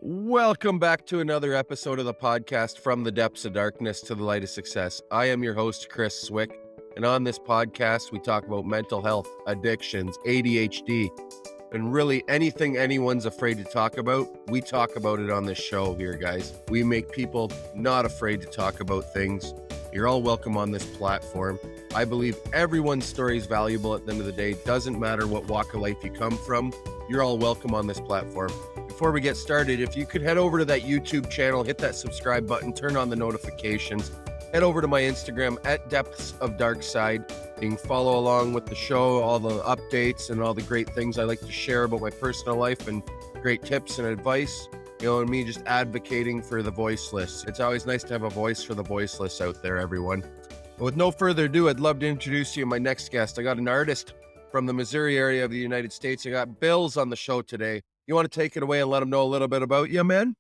Welcome back to another episode of the podcast From the Depths of Darkness to the Light of Success. I am your host, Chris Swick, and on this podcast, we talk about mental health, addictions, ADHD, and really anything anyone's afraid to talk about. We talk about it on this show here, guys. We make people not afraid to talk about things. You're all welcome on this platform. I believe everyone's story is valuable at the end of the day. Doesn't matter what walk of life you come from. You're all welcome on this platform. Before we get started, if you could head over to that YouTube channel, hit that subscribe button, turn on the notifications, head over to my Instagram at Depths of Dark Side. You can follow along with the show, all the updates and all the great things I like to share about my personal life and great tips and advice. You know, and me just advocating for the voiceless. It's always nice to have a voice for the voiceless out there, everyone. But with no further ado, I'd love to introduce you to my next guest. I got an artist from the Missouri area of the United States. I got Bills on the show today. You want to take it away and let them know a little bit about you, man?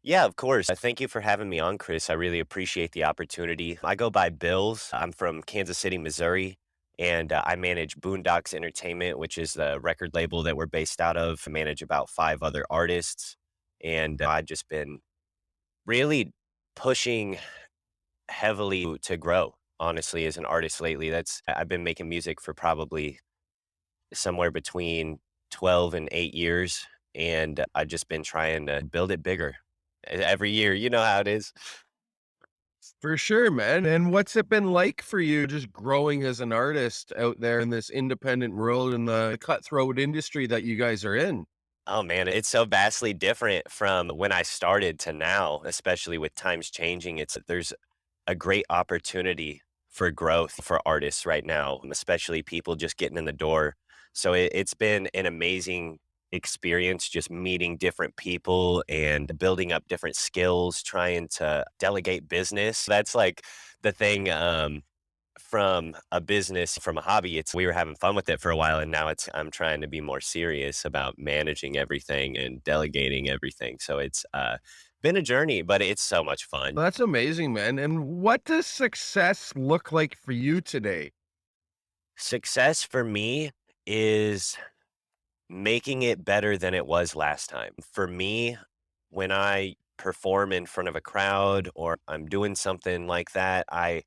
Yeah, of course. Thank you for having me on, Chris. I really appreciate the opportunity. I go by Bills. I'm from Kansas City, Missouri, and I manage Boondocks Entertainment, which is the record label that we're based out of. I manage about five other artists, and I've just been really pushing heavily to grow, honestly, as an artist lately. I've been making music for probably somewhere between 12 and 8 years, and I've just been trying to build it bigger every year. You know how it is. For sure, man. And what's it been like for you just growing as an artist out there in this independent world and the cutthroat industry that you guys are in? Oh man, it's so vastly different from when I started to now, especially with times changing. There's a great opportunity for growth for artists right now, especially people just getting in the door. So it's been an amazing experience just meeting different people and building up different skills, trying to delegate business. That's like the thing. From a business, from a hobby, it's we were having fun with it for a while, and now it's I'm trying to be more serious about managing everything and delegating everything. So it's been a journey, but it's so much fun. Well, that's amazing, man. And what does success look like for you today? Success for me is making it better than it was last time. For me, when I perform in front of a crowd or I'm doing something like that, I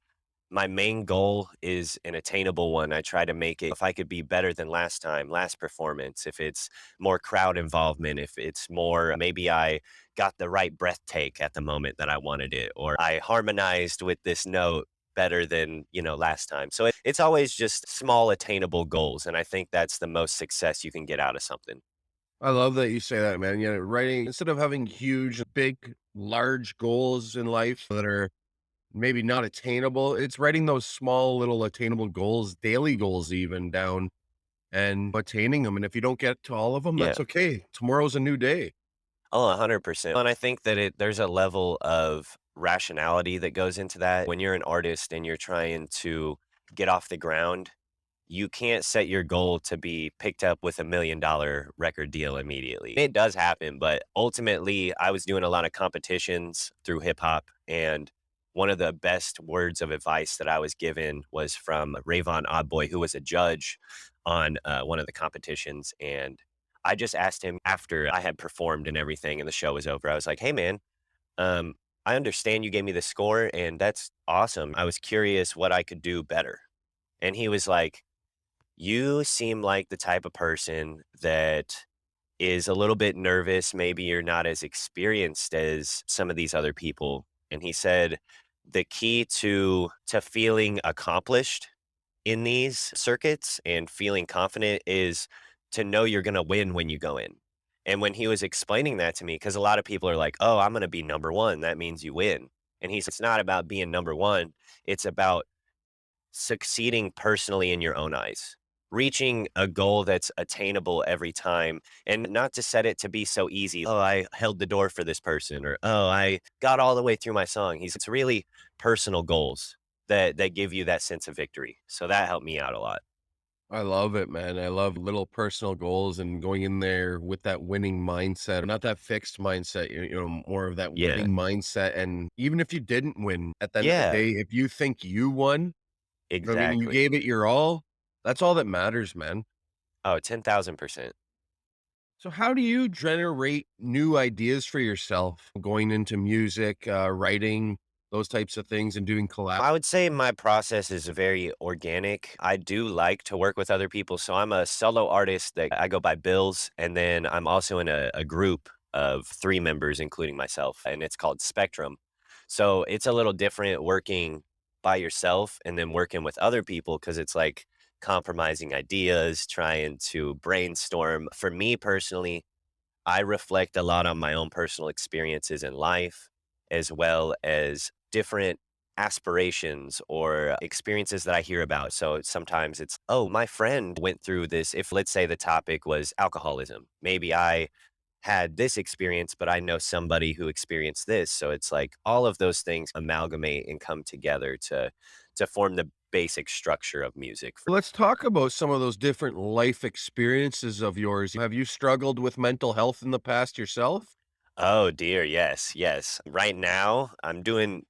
my main goal is an attainable one. I try to make it if I could be better than last time, last performance, if it's more crowd involvement, if it's more maybe I got the right breath take at the moment that I wanted it, or I harmonized with this note better than, last time. So it's always just small attainable goals. And I think that's the most success you can get out of something. I love that you say that, man. Writing instead of having huge, big, large goals in life that are maybe not attainable, it's writing those small, little attainable goals, daily goals, even down and attaining them. And if you don't get to all of them, Yeah. that's okay. Tomorrow's a new day. Oh, 100%. And I think that there's a level of rationality that goes into that. When you're an artist and you're trying to get off the ground, you can't set your goal to be picked up with $1 million record deal immediately. It does happen, but ultimately, I was doing a lot of competitions through hip hop, and one of the best words of advice that I was given was from Rayvon Oddboy, who was a judge on one of the competitions. And I just asked him after I had performed and everything, and the show was over. I was like, "Hey, man, um, I understand you gave me the score, and that's awesome. I was curious what I could do better." And he was like, you seem like the type of person that is a little bit nervous. Maybe you're not as experienced as some of these other people. And he said the key to feeling accomplished in these circuits and feeling confident is to know you're going to win when you go in. And when he was explaining that to me, because a lot of people are like, oh, I'm going to be number one. That means you win. And he's, it's not about being number one. It's about succeeding personally in your own eyes, reaching a goal that's attainable every time, and not to set it to be so easy. Oh, I held the door for this person, or oh, I got all the way through my song. It's really personal goals that give you that sense of victory. So that helped me out a lot. I love it, man. I love little personal goals and going in there with that winning mindset, not that fixed mindset, more of that Yeah. winning mindset. And even if you didn't win at the end of the Yeah, day, if you think you won, you exactly. gave it your all, that's all that matters, man. Oh, 10,000%. So how do you generate new ideas for yourself going into music, writing, those types of things and doing collab? I would say my process is very organic. I do like to work with other people. So I'm a solo artist that I go by Bills. And then I'm also in a group of three members, including myself, and it's called Spectrum. So it's a little different working by yourself and then working with other people because it's like compromising ideas, trying to brainstorm. For me personally, I reflect a lot on my own personal experiences in life, as well as different aspirations or experiences that I hear about. So sometimes it's, oh, my friend went through this. If let's say the topic was alcoholism, maybe I had this experience, but I know somebody who experienced this. So it's like all of those things amalgamate and come together to form the basic structure of music. Let's talk about some of those different life experiences of yours. Have you struggled with mental health in the past yourself? Oh dear, yes, yes. Right now, I'm doing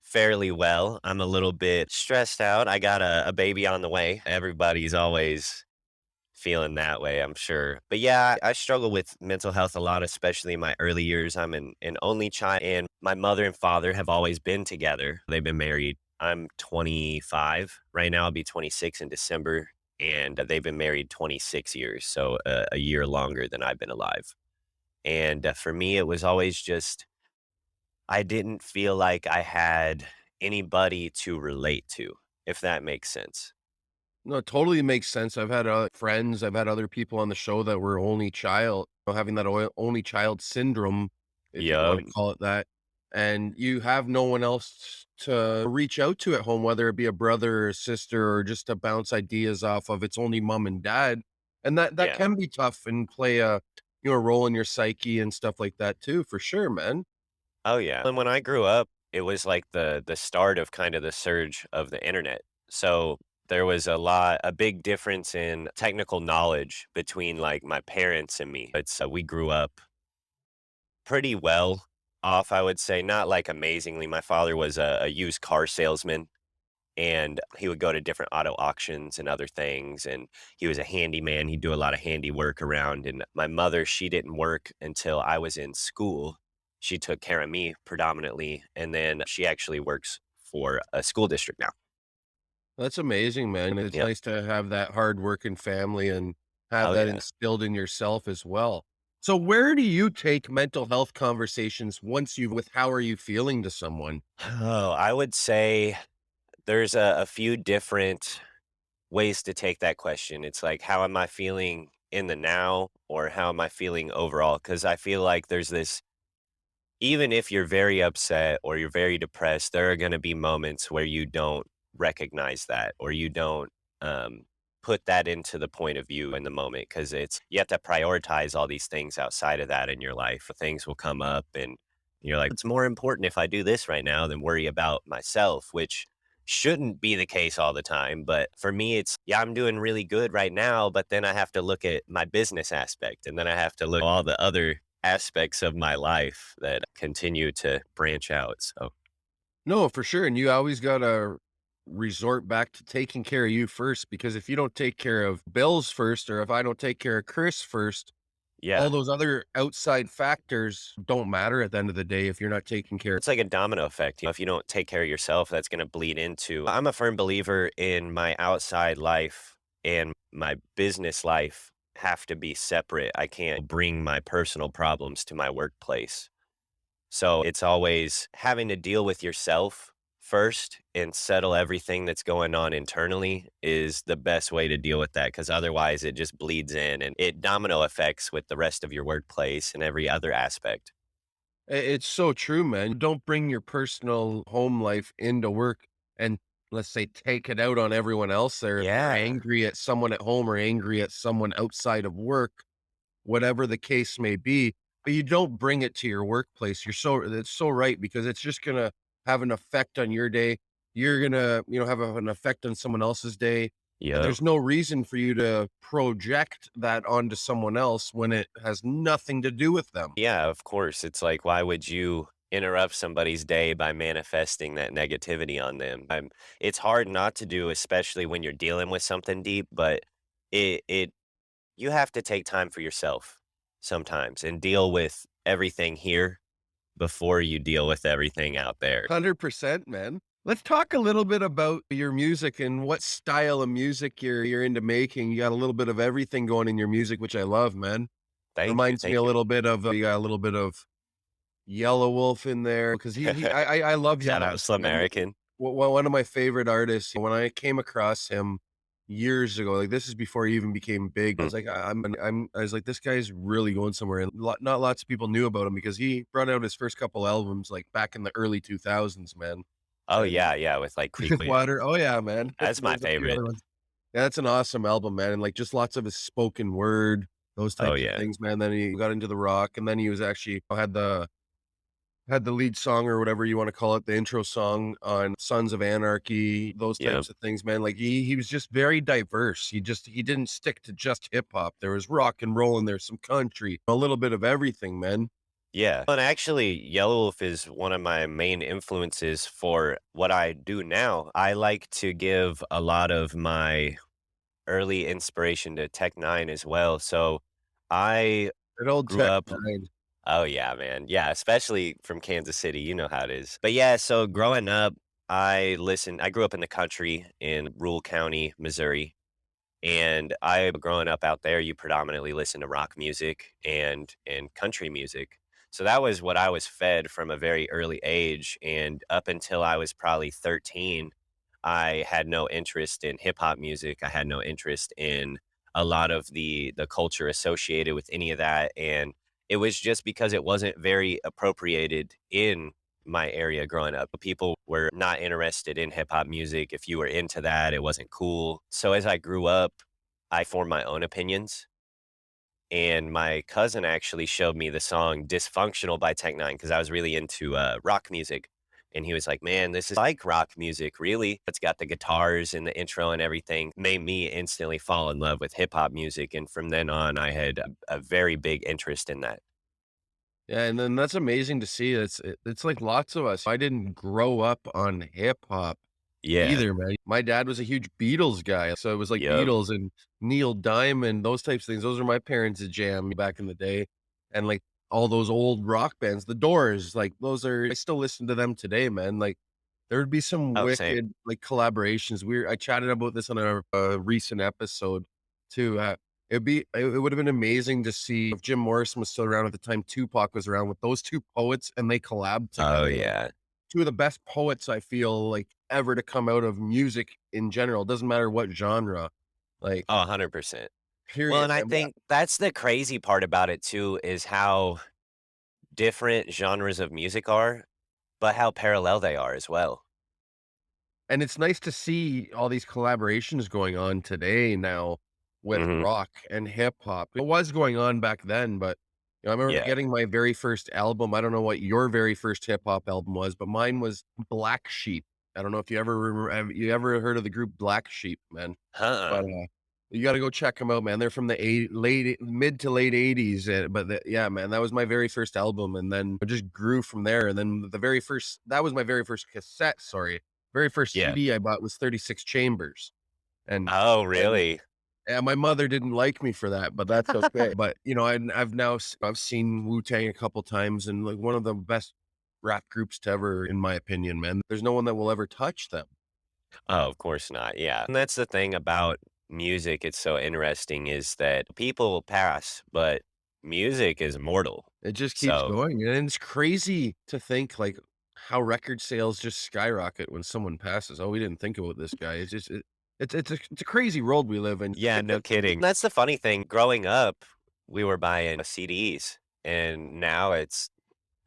fairly well. I'm a little bit stressed out. I got a baby on the way. Everybody's always feeling that way, I'm sure. But yeah, I struggle with mental health a lot, especially in my early years. I'm an only child, and my mother and father have always been together. They've been married. I'm 25 right now. I'll be 26 in December, and they've been married 26 years, so a year longer than I've been alive. And for me, it was always just I didn't feel like I had anybody to relate to, if that makes sense. No, it totally makes sense. I've had friends, I've had other people on the show that were only child, having that only child syndrome, if you want Yup. to call it that. And you have no one else to reach out to at home, whether it be a brother or a sister or just to bounce ideas off of. It's only mom and dad. And that Yeah. can be tough and play a role in your psyche and stuff like that too, for sure, man. Oh, yeah. And when I grew up, it was like the start of kind of the surge of the internet. So there was a big difference in technical knowledge between like my parents and me. It's we grew up pretty well off, I would say, not like amazingly. My father was a used car salesman and he would go to different auto auctions and other things, and he was a handyman. He'd do a lot of handiwork around, and my mother, she didn't work until I was in school. She took care of me predominantly, and then she actually works for a school district now. That's amazing, man. It's Yep. nice to have that hardworking family and have Oh, that yeah. instilled in yourself as well. So where do you take mental health conversations once you with how are you feeling to someone? Oh, I would say there's a few different ways to take that question. It's like, how am I feeling in the now, or how am I feeling overall? Because I feel like there's this even if you're very upset or you're very depressed, there are going to be moments where you don't recognize that or you don't um, put that into the point of view in the moment because it's you have to prioritize all these things outside of that in your life. Things will come up and you're like, it's more important if I do this right now than worry about myself, which shouldn't be the case all the time. But for me, it's yeah, I'm doing really good right now, but then I have to look at my business aspect and then I have to look at all the other aspects of my life that continue to branch out, so No, for sure. And you always gotta resort back to taking care of you first, because if you don't take care of Bills first, or if I don't take care of Chris first, all yeah. those other outside factors don't matter at the end of the day if you're not taking care. It's like a domino effect, if you don't take care of yourself, that's gonna bleed into I'm a firm believer in my outside life and my business life have to be separate. I can't bring my personal problems to my workplace. So it's always having to deal with yourself first and settle everything that's going on internally is the best way to deal with that because otherwise it just bleeds in and it domino effects with the rest of your workplace and every other aspect. It's so true, man. Don't bring your personal home life into work and, let's say, take it out on everyone else there. If you're Yeah. angry at someone at home or angry at someone outside of work, whatever the case may be, but you don't bring it to your workplace. That's so right, because it's just gonna have an effect on your day. You're gonna, have an effect on someone else's day. And Yep. there's no reason for you to project that onto someone else when it has nothing to do with them. Yeah, of course. It's like, why would you interrupt somebody's day by manifesting that negativity on them? It's hard not to do, especially when you're dealing with something deep, but it you have to take time for yourself. sometimes and deal with everything here before you deal with everything out there. 100%, man. Let's talk a little bit about your music and what style of music you're into making. You got a little bit of everything going in your music, which I love, man. Thank you, Reminds me thank a you. little bit of you got a little bit of Yellow Wolf in there because I love Shout out Yellow, Slim man. American. One of my favorite artists, when I came across him years ago, like, this is before he even became big, I Mm. was like, I was like, "This guy's really going somewhere," and not lots of people knew about him because he brought out his first couple albums, like, back in the early 2000s, man, Oh, and yeah, yeah, with, like, Creek Williams. Water, oh, yeah, man. That's my There's a few favorite. other ones. Yeah, that's an awesome album, man, and, like, just lots of his spoken word, those Oh, types of yeah. things, man. Then he got into the rock, and then he was actually had the lead song or whatever you wanna call it, the intro song on Sons of Anarchy, those Yep. types of things, man. Like, he was just very diverse. He didn't stick to just hip hop. There was rock and roll and there's some country, a little bit of everything, man. Yeah. And actually, Yellow is one of my main influences for what I do now. I like to give a lot of my early inspiration to Tech Nine as well. So I Good old grew Tech up. Nine. Oh, yeah, man. Yeah, especially from Kansas City. You know how it is. But yeah, so growing up, I grew up in the country in rural county, Missouri. And I growing up out there, you predominantly listen to rock music and country music. So that was what I was fed from a very early age, and up until I was probably 13, I had no interest in hip hop music. I had no interest in a lot of the culture associated with any of that, and it was just because it wasn't very appropriated in my area growing up. People were not interested in hip hop music. If you were into that, it wasn't cool. So as I grew up, I formed my own opinions. And my cousin actually showed me the song Dysfunctional by Tech Nine because I was really into rock music. And he was like, man, this is like rock music, really. It's got the guitars and the intro and everything. Made me instantly fall in love with hip hop music. And from then on, I had a very big interest in that. Yeah, and then that's amazing to see. It's like lots of us. I didn't grow up on hip hop Yeah. either, man. My dad was a huge Beatles guy, so it was like Yep. Beatles and Neil Diamond, those types of things. Those are my parents' jam back in the day, and, like, all those old rock bands, The Doors, like, those are I still listen to them today, man. Like, there would be some Oh, same. wicked, like, collaborations. I chatted about this on a recent episode too. It would have been amazing to see if Jim Morrison was still around at the time Tupac was around with those 2 poets and they collabed Oh, together, like, yeah. 2 of the best poets I feel like ever to come out of music in general. It doesn't matter what genre, like, Oh, 100%. Well, period, and I man. think that's the crazy part about it too, is how different genres of music are, but how parallel they are as well. And it's nice to see all these collaborations going on today now with Mhm. rock and hip hop. It was going on back then, but, I remember Yeah. getting my very first album. I don't know what your very first hip hop album was, but mine was Black Sheep. I don't know if you ever have you ever heard of the group Black Sheep, man? Huh. But, you gotta go check them out, man. They're from the late mid to late '80s, but yeah, man, that was my very first album, and then it just grew from there, and then that was my very first cassette, sorry. Very first Yeah. CD I bought was 36 Chambers, and Oh, and really? yeah, my mother didn't like me for that, but that's okay. But, I've seen Wu-Tang a couple times and, like, one of the best rap groups to ever, in my opinion, man. There's no one that will ever touch them. Oh, of course not, yeah. And that's the thing about music, it's so interesting is that people will pass, but music is immortal. It just keeps So, going, and it's crazy to think, like, how record sales just skyrocket when someone passes. "Oh, we didn't think about this guy." It's just it's a crazy world we live in. yeah, no kidding. That's the funny thing, growing up, we were buying CDs, and now it's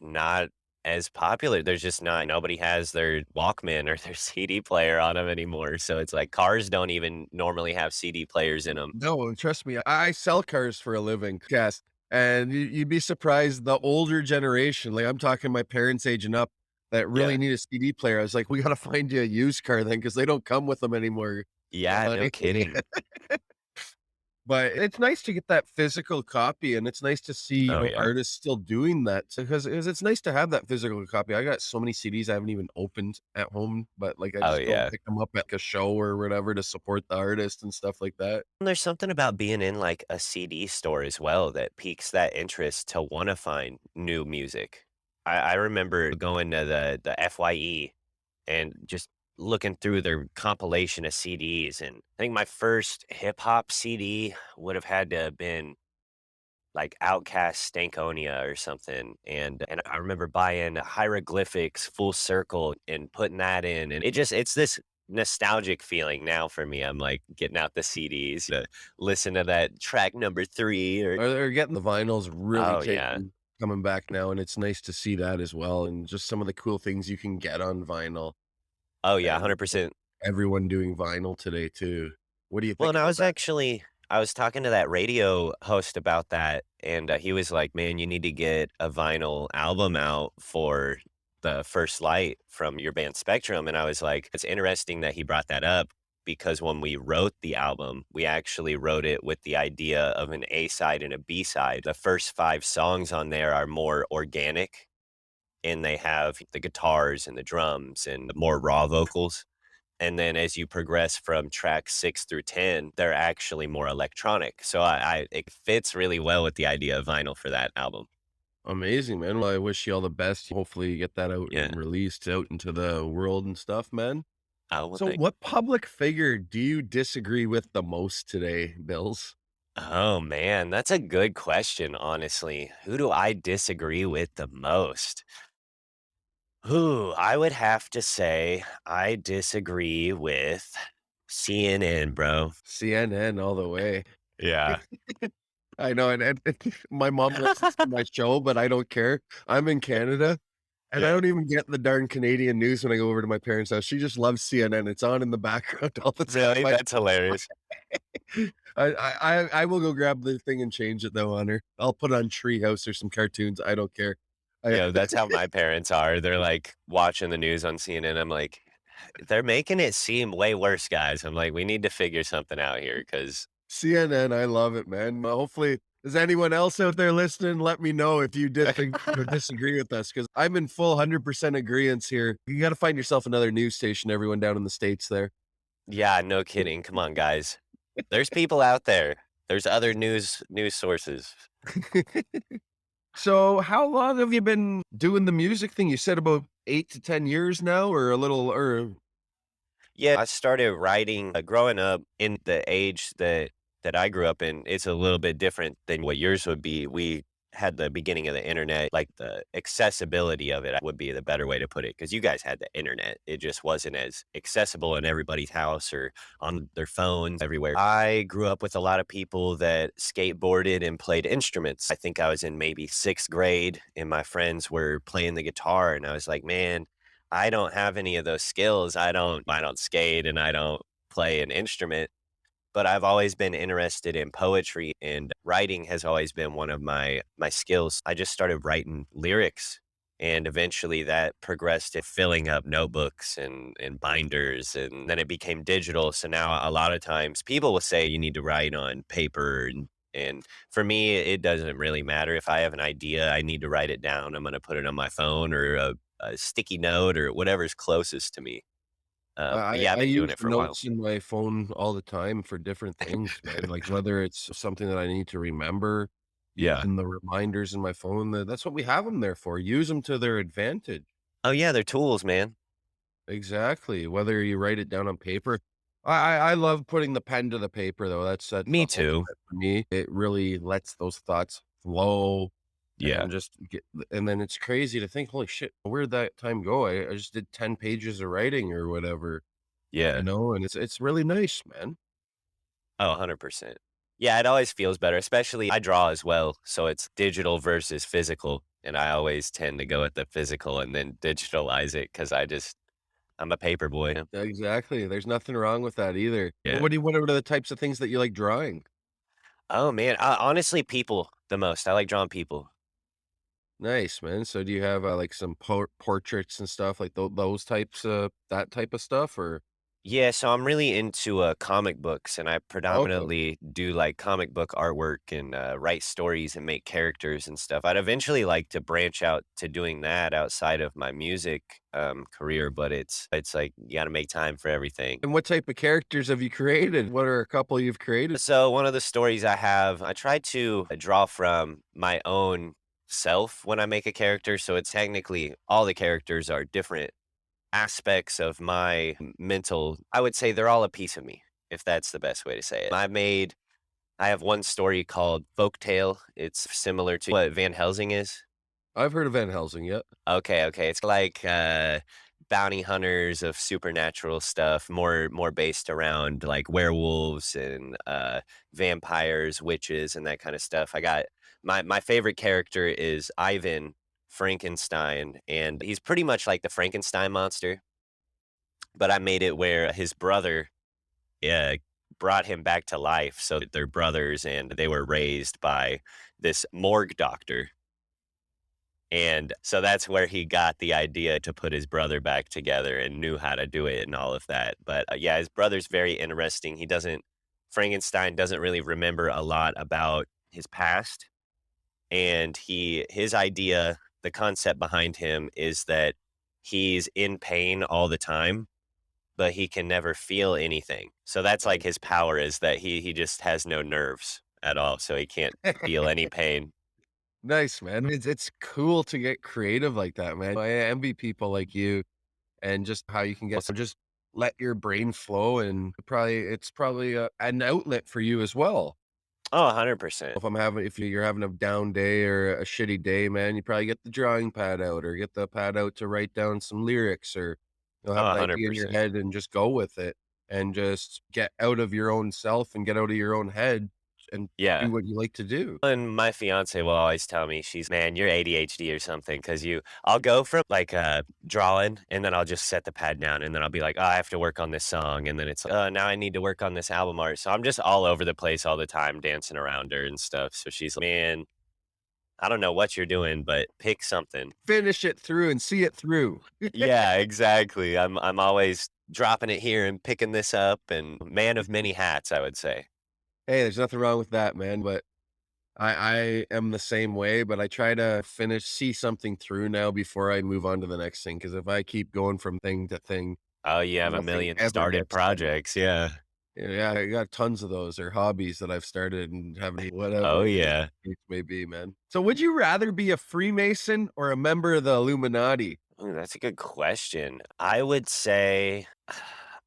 not as popular. There's just not nobody has their Walkman or their CD player on them anymore, so it's like cars don't even normally have CD players in them. No, trust me, I sell cars for a living, yes, and you'd be surprised the older generation, like, I'm talking my parents' age and up, that really Yeah. need a CD player. I was like, "We gotta find you a used car then, because they don't come with them anymore, Yeah, no honey." kidding. But it's nice to get that physical copy, and it's nice to see, Oh, yeah. artists still doing that because it's nice to have that physical copy. I got so many CDs I haven't even opened at home, but, like, I Oh, just go and yeah. pick them up at a show or whatever to support the artist and stuff like that. And there's something about being in, like, a CD store as well that piques that interest to wanna find new music. I remember going to the FYE and just looking through their compilation of CDs, and I think my first hip hop CD would have had to have been, like, Outkast Stankonia or something, and I remember buying Hieroglyphics Full Circle and putting that in, and it's this nostalgic feeling now for me. I'm, like, getting out the CDs to listen to that track number 3 or Or they're getting the vinyls really oh, yeah. taken coming back now, and it's nice to see that as well, and just some of the cool things you can get on vinyl, Oh, yeah, and 100%. everyone doing vinyl today too. What do you Well, think and about that? I was talking to that radio host about that, and, he was like, "Man, you need to get a vinyl album out for the First Light from your band Spectrum," and I was like, "It's interesting that he brought that up because when we wrote the album, we actually wrote it with the idea of an A side and a B side. The first 5 songs on there are more organic, and they have the guitars and the drums and more raw vocals. And then as you progress from track 6 through 10, they're actually more electronic. So I it fits really well with the idea of vinyl for that album. Amazing, man. Well, I wish you all the best. Hopefully, you get that out Yeah. and released out into the world and stuff, man. Oh, well, So, thank what public figure do you disagree with the most today, Bills? Oh, man, that's a good question, honestly. Who do I disagree with the most? Who I would have to say I disagree with CNN, bro. CNN all the way. Yeah. I know, and my mom listens to my show, but I don't care. I'm in Canada, and I Yeah. don't even get the darn Canadian news when I go over to my parents' house. She just loves CNN. It's on in the background all the time. Really? That's hilarious. I will go grab the thing and change it though on her. I'll put on Treehouse or some cartoons. I don't care. I Yeah, that's how my parents are. They're, like, watching the news on CNN. I'm like, "They're making it seem way worse, guys." I'm like, "We need to figure something out here because CNN, I love it, man. Hopefully, is anyone else out there listening? Let me know if you did think or disagree with us because I'm in full 100% agreement here. You got to find yourself another news station, everyone down in the States there. Yeah, no kidding. Come on, guys. There's people out there. There's other news sources. So, how long have you been doing the music thing? You said about 8 to 10 years now, or a little, or Yeah, I started writing, growing up in the age that I grew up in. It's a little bit different than what yours would be. We had the beginning of the internet, like the accessibility of it would be the better way to put it, because you guys had the internet. It just wasn't as accessible in everybody's house or on their phones everywhere. I grew up with a lot of people that skateboarded and played instruments. I think I was in maybe 6th grade, and my friends were playing the guitar, and I was like, "Man, I don't have any of those skills. I don't skate and I don't play an instrument, but I've always been interested in poetry and writing has always been one of my skills. I just started writing lyrics and eventually that progressed to filling up notebooks and binders and then it became digital. So now a lot of times people will say you need to write on paper and for me it doesn't really matter if I have an idea, I need to write it down. I'm going to put it on my phone or a sticky note or whatever's closest to me. But yeah, I've I been doing use it for a while. notes in my phone all the time for different things, man. Like whether it's something that I need to remember, Yeah. using the reminders in my phone. That's what we have them there for. Use them to their advantage. Oh, yeah, they're tools, man. Exactly. Whether you write it down on paper. I love putting the pen to the paper though. That's the Me too. ultimate for me. It really lets those thoughts flow Yeah, and just get and then it's crazy to think, holy shit, where'd that time go? I just did 10 pages of writing or whatever, yeah. and it's really nice, man. Oh, 100%. Yeah, it always feels better, especially I draw as well, so it's digital versus physical, and I always tend to go with the physical and then digitalize it because I'm a paper boy. Exactly. There's nothing wrong with that either. Yeah. What are the types of things that you like drawing? Oh, man, honestly, people the most. I like drawing people. Nice, man. So do you have like some portraits and stuff like those types of that type of stuff or Yeah, so I'm really into comic books, and I Okay. predominantly do like comic book artwork and write stories and make characters and stuff. I'd eventually like to branch out to doing that outside of my music career, but it's like you got to make time for everything. And what type of characters have you created? What are a couple you've created? So one of the stories I have, I try to draw from my own self when I make a character. So it's technically all the characters are different aspects of my mental. I would say they're all a piece of me, if that's the best way to say it. I have one story called Folktale. It's similar to what Van Helsing is. I've heard of Van Helsing, yeah. Okay, okay. It's like bounty hunters of supernatural stuff, more based around like werewolves and vampires, witches, and that kind of stuff. I got my favorite character is Ivan Frankenstein, and he's pretty much like the Frankenstein monster, but I made it where his brother uh, brought him back to life so that they're brothers and they were raised by this morgue doctor. And so that's where he got the idea to put his brother back together and knew how to do it and all of that. But yeah, his brother's very interesting. Frankenstein doesn't really remember a lot about his past. And his idea, the concept behind him is that he's in pain all the time, but he can never feel anything. So that's like his power is that he just has no nerves at all, so he can't feel any pain. Nice, man. It's cool to get creative like that, man. I envy people like you and just how you can get so just let your brain flow and it's probably an outlet for you as well. Oh, 100%. If you're having a down day or a shitty day, man, you probably get the drawing pad out or get the pad out to write down some lyrics or you'll Oh, have an idea in your 100%. head and just go with it and just get out of your own self and get out of your own head and do Yeah. what you like to do. And my fiance will always tell me, "Man, you're ADHD or something," because I'll go from, like, drawing, and then I'll just set the pad down, and then I'll be like, "Oh, I have to work on this song," and then it's, like, "Oh, now I need to work on this album art." So I'm just all over the place all the time dancing around her and stuff. So she's like, "Man, I don't know what you're doing, but pick something." Finish it through and see it through. Yeah, exactly. I'm always dropping it here and picking this up, and man of many hats, I would say. Hey, there's nothing wrong with that, man, but I am the same way, but I try to see something through now before I move on to the next thing. Because if I keep going from thing to thing, Oh, you have a nothing million ever started gets done. projects, yeah. Yeah, I got tons of those or hobbies that I've started and haven't Oh, whatever the yeah. case may be, man. So would you rather be a Freemason or a member of the Illuminati? Ooh, that's a good question. I would say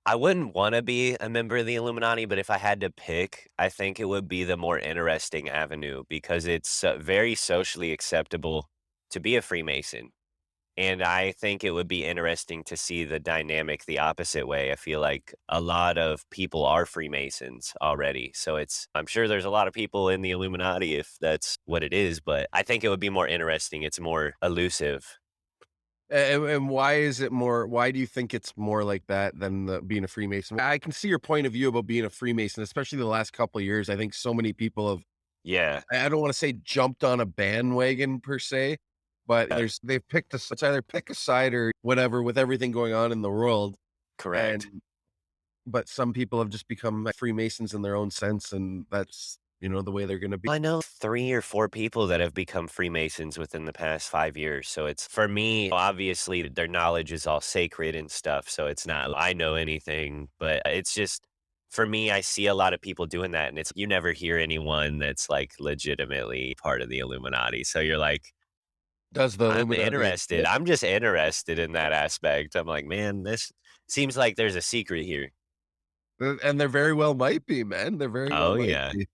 I wouldn't wanna be a member of the Illuminati, but if I had to pick, I think it would be the more interesting avenue because it's, very socially acceptable to be a Freemason. And I think it would be interesting to see the dynamic the opposite way. I feel like a lot of people are Freemasons already. So I'm sure there's a lot of people in the Illuminati if that's what it is, but I think it would be more interesting. It's more elusive. And why do you think it's more like that than being a Freemason? I can see your point of view about being a Freemason, especially the last couple of years. I think so many people have Yeah, I don't wanna say jumped on a bandwagon per se, but uh, they've picked it's either pick a side or whatever with everything going on in the world, correct. and but some people have just become like Freemasons in their own sense, and that's, the way they're gonna be. I know 3 or 4 people that have become Freemasons within the past 5 years, so it's for me, obviously, their knowledge is all sacred and stuff, so it's not I know anything, but it's just for me, I see a lot of people doing that, and it's you never hear anyone that's, like, legitimately part of the Illuminati, so you're like, Does the "I'm Illuminati interested." exist? I'm just interested in that aspect. I'm like, "Man, this seems like there's a secret here." And there very well might be, man, there very well Oh, might yeah. be.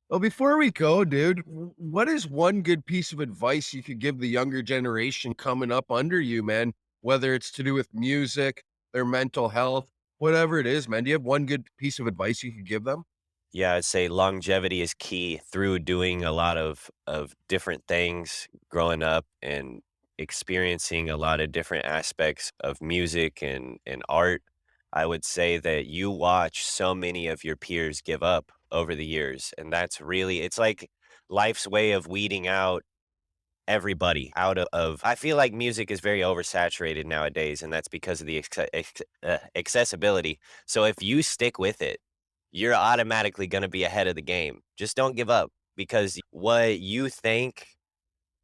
Well, before we go, dude, what is one good piece of advice you could give the younger generation coming up under you, man? Whether it's to do with music, their mental health, whatever it is, man. Do you have one good piece of advice you could give them? Yeah, I'd say longevity is key through doing a lot of different things growing up and experiencing a lot of different aspects of music and art. I would say that you watch so many of your peers give up over the years, and that's really it's like life's way of weeding out everybody out of I feel like music is very oversaturated nowadays, and that's because of the accessibility. So if you stick with it, you're automatically gonna be ahead of the game. Just don't give up because what you think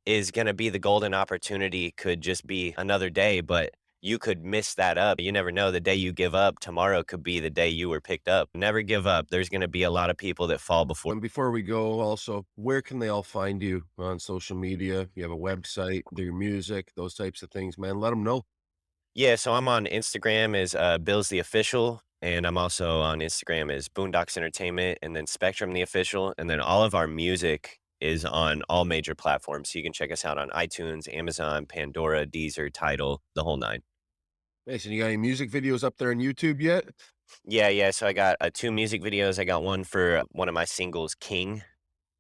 is gonna be the golden opportunity could just be another day, but you could miss that up. You never know. The day you give up, tomorrow could be the day you were picked up. Never give up. There's gonna be a lot of people that fall before. And before we go, also, where can they all find you on social media? You have a website, your music, those types of things, man. Let them know. Yeah, so I'm on Instagram as Bill's the official, and I'm also on Instagram as Boondocks Entertainment, and then Spectrum the official, and then all of our music is on all major platforms. So you can check us out on iTunes, Amazon, Pandora, Deezer, Tidal, the whole nine. Mason, you got any music videos up there on YouTube yet? Yeah, yeah. So I got two music videos. I got one for one of my singles, King,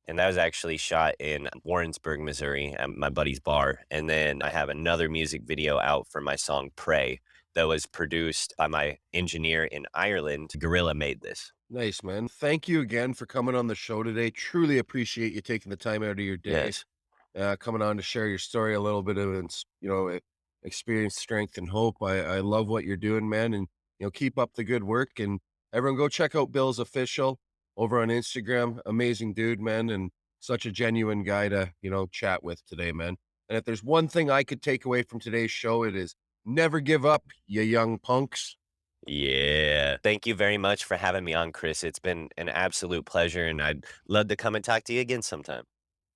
and that was actually shot in Warrensburg, Missouri, at my buddy's bar. And then I have another music video out for my song Pray that was produced by my engineer in Ireland. Gorilla made this. Nice, man. Thank you again for coming on the show today. Truly appreciate you taking the time out of your day, Yes. coming on to share your story, a little bit of, experience, strength, and hope. I love what you're doing, man, and keep up the good work. And everyone, go check out Bill's official over on Instagram. Amazing dude, man, and such a genuine guy to chat with today, man. And if there's one thing I could take away from today's show, it is never give up, you young punks. Yeah. Thank you very much for having me on, Chris. It's been an absolute pleasure, and I'd love to come and talk to you again sometime.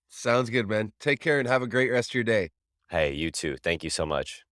Sounds good, man. Take care and have a great rest of your day. Hey, you too. Thank you so much.